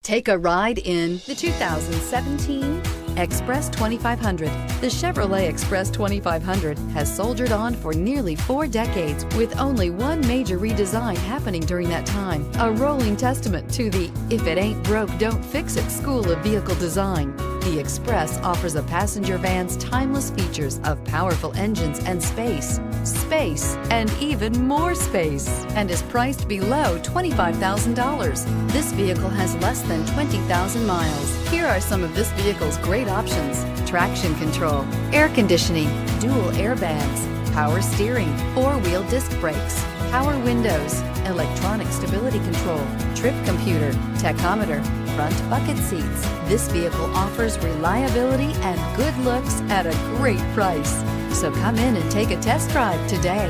Take a ride in the 2017 Express 2500. The Chevrolet Express 2500 has soldiered on for nearly 4 decades with only one major redesign happening during that time, a rolling testament to the "if it ain't broke, don't fix it" school of vehicle design. The Express offers a passenger van's timeless features of powerful engines and space, and even more space, and is priced below $25,000. This vehicle has less than 20,000 miles. Here are some of this vehicle's great options: traction control, air conditioning, dual airbags, power steering, 4-wheel disc brakes, power windows, electronic stability control, trip computer, tachometer, front bucket seats. This vehicle offers reliability and good looks at a great price. So come in and take a test drive today.